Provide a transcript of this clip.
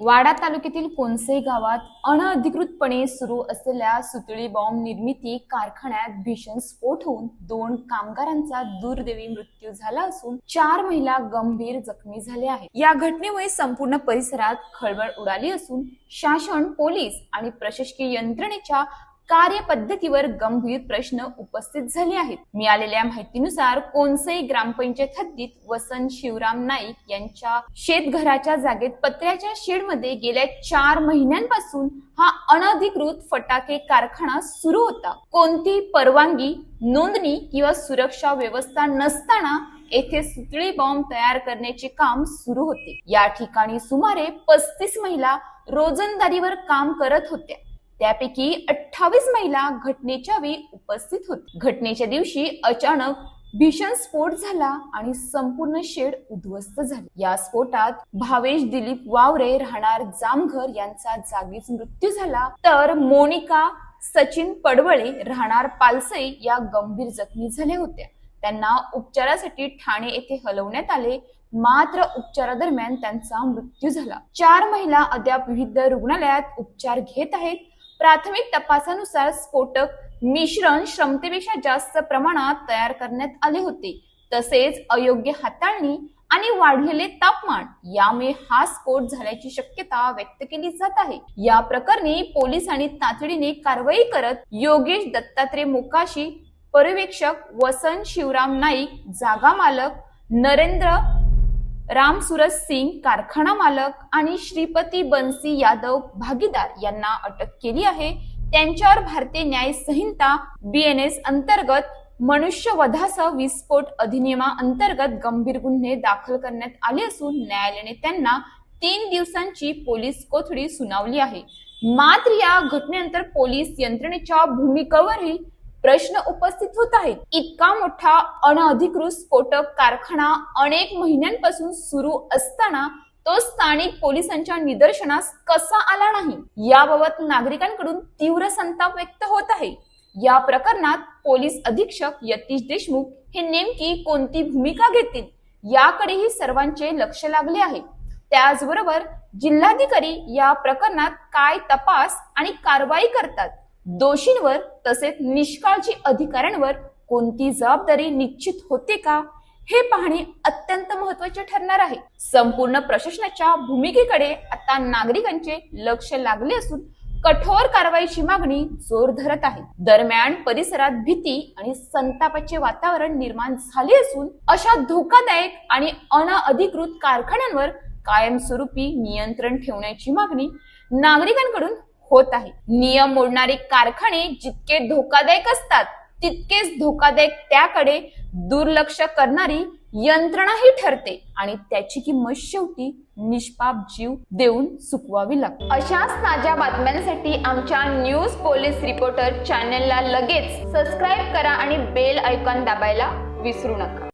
वाडा तालुक्यातील कोणसई गावात अनधिकृतपणे सुरू असलेल्या सुतळी बॉम्ब निर्मिती कारखान्यात भीषण स्फोट होऊन 2 कामगारांचा दुर्दैवी मृत्यू झाला असून 4 महिला गंभीर जखमी झाल्या आहेत। या घटनेमुळे संपूर्ण परिसरात खळबळ उडाली असून शासन, पोलीस आणि प्रशासकीय यंत्रणेच्या कार्यपद्धतीवर गंभीर प्रश्न उपस्थित झाले आहेत। मिळालेल्या माहितीनुसार कोणसई ग्रामपंचायत हद्दीत वसंत शिवराम नाईक यांच्या शेतघराच्या जागेत पत्र्याच्या शेडमध्ये गेल्या 4 महिन्यांपासून हा अनधिकृत फटाके कारखाना सुरू होता। कोणती परवानगी, नोंदणी किंवा सुरक्षा व्यवस्था नसताना येथे सुतळी बॉम्ब तयार करण्याचे काम सुरू होते। या ठिकाणी सुमारे 35 महिला रोजंदारीवर काम करत होत्या। त्यापैकी 28 महिला घटनेच्या वेळी उपस्थित होत्या। घटनेच्या दिवशी अचानक भीषण स्फोट झाला आणि संपूर्ण शेड उद्ध्वस्त झाले। या स्फोटात भावेश दिलीप वावरे राहणार जामघर यांचा जागीच मृत्यू झाला, तर मोनिका सचिन पडवळे राहणार पालसई या गंभीर जखमी झाल्या होत्या। त्यांना उपचारासाठी ठाणे येथे हलवण्यात आले, मात्र उपचारादरम्यान त्यांचा मृत्यू झाला। 4 महिला अद्याप विविध रुग्णालयात उपचार घेत आहेत। प्राथमिक तपासानुसार स्फोटक मिश्रण क्षमतेपेक्षा जास्त प्रमाणात तयार करण्यात आले होते, तसेच अयोग्य हाताळणी आणि वाढलेले तापमान यामुळे हा स्फोट झाल्याची शक्यता व्यक्त केली जात आहे। या प्रकरणी पोलिसांनी तातडीने कारवाई करत योगेश दत्तात्रय मोकाशी, पर्यवेक्षक वसंत शिवराम नाईक, जागा मालक नरेंद्र रामसूरज सिंग, कारखाना मालक आणि श्रीपती बंसी यादव भागीदार यांना अटक केली आहे। त्यांच्यावर भारतीय न्याय संहिता BNS अंतर्गत मनुष्यवधासह विस्फोट अधिनियमा अंतर्गत गंभीर गुन्हे दाखल करण्यात आले असून न्यायालयाने त्यांना 3 दिवसांची पोलीस कोठडी सुनावली आहे। मात्र या घटनेनंतर पोलीस यंत्रणेच्या भूमिकेवरही प्रश्न उपस्थित होत आहेत। इतका मोठा अनधिकृत स्फोटक कारखाना अनेक महिन्यांपासून सुरू असताना तो स्थानिक पोलिसांच्या निदर्शनास कसा आला नाही, याबाबत नागरिकांकडून तीव्र संताप व्यक्त होत आहे। या प्रकरणात पोलीस अधीक्षक यतीश देशमुख हे नेमकी कोणती भूमिका घेतील याकडेही सर्वांचे लक्ष लागले आहे। त्याचबरोबर जिल्हाधिकारी या प्रकरणात काय तपास आणि कारवाई करतात, दोषींवर तसेच निष्काळजी अधिकाऱ्यांवर कोणती जबाबदारी निश्चित होते का, हे पाहणे अत्यंत महत्त्वाचे ठरणार आहे। संपूर्ण प्रशासनाच्या भूमिकेकडे आता नागरिकांचे लक्ष लागले असून कठोर कारवाईची मागणी जोर धरत आहे। दरम्यान परिसरात भीती आणि संतापाचे वातावरण निर्माण झाले असून अशा धोकादायक आणि अनधिकृत कारखान्यांवर कायमस्वरूपी नियंत्रण ठेवण्याची मागणी नागरिकांकडून होत आहे। नियम मोडणारे कारखाने जितके धोकादायक असतात, तितकेच धोकादायक त्याकडे दुर्लक्ष करणारी यंत्रणाही ठरते आणि त्याची किंमत शेवटी निष्पाप जीव देऊन चुकवावी लागते। अशाच ताज्या बातम्यांसाठी आमच्या न्यूज पोलीस रिपोर्टर चॅनलला लगेच सबस्क्राईब करा आणि बेल आयकॉन दाबायला विसरू नका।